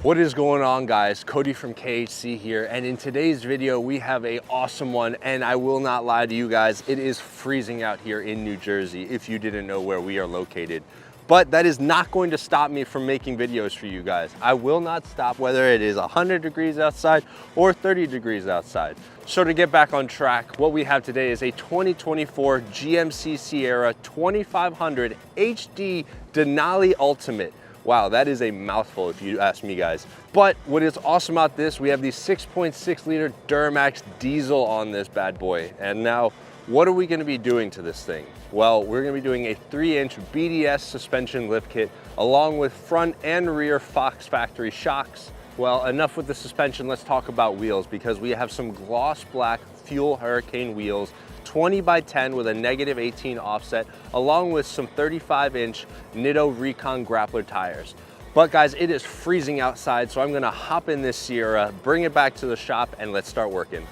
What is going on, guys? Cody from KHC here, and in today's video we have an awesome one, and I will not lie to you guys, it is freezing out here in New Jersey if you didn't know where we are located. But that is not going to stop me from making videos for you guys. I will not stop whether it is 100 degrees outside or 30 degrees outside. So to get back on track, what we have today is a 2024 GMC Sierra 2500 HD Denali Ultimate. Wow, that is a mouthful if you ask me, guys. But what is awesome about this, we have the 6.6 liter Duramax diesel on this bad boy. And now, what are we gonna be doing to this thing? Well, we're gonna be doing a 3-inch BDS suspension lift kit, along with front and rear Fox factory shocks. Well, enough with the suspension, let's talk about wheels, because we have some gloss black Fuel Hurricane wheels, 20x10 with a -18 offset, along with some 35-inch Nitto Recon Grappler tires. But guys, it is freezing outside, so I'm gonna hop in this Sierra, bring it back to the shop, and let's start working.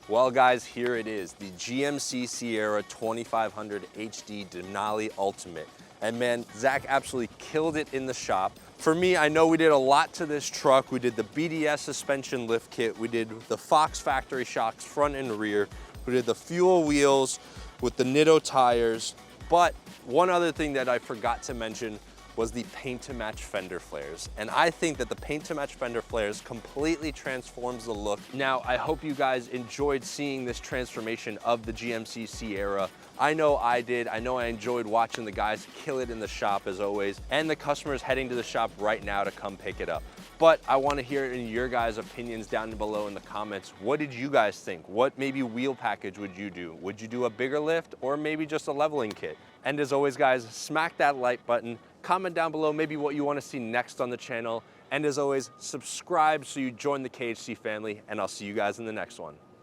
Well guys, here it is, the GMC Sierra 2500 HD Denali Ultimate. And man, Zach absolutely killed it in the shop. For me, I know we did a lot to this truck. We did the BDS suspension lift kit. We did the Fox factory shocks front and rear. We did the fuel wheels with the Nitto tires. But one other thing that I forgot to mention was the paint to match fender flares. And I think that the paint to match fender flares completely transforms the look. Now, I hope you guys enjoyed seeing this transformation of the GMC Sierra. I know I did. I know I enjoyed watching the guys kill it in the shop as always, and the customers heading to the shop right now to come pick it up. But I want to hear in your guys' opinions down below in the comments. What did you guys think? What maybe wheel package would you do? Would you do a bigger lift or maybe just a leveling kit? And as always guys, smack that like button, comment down below maybe what you want to see next on the channel, and as always, subscribe so you join the KHC family, and I'll see you guys in the next one.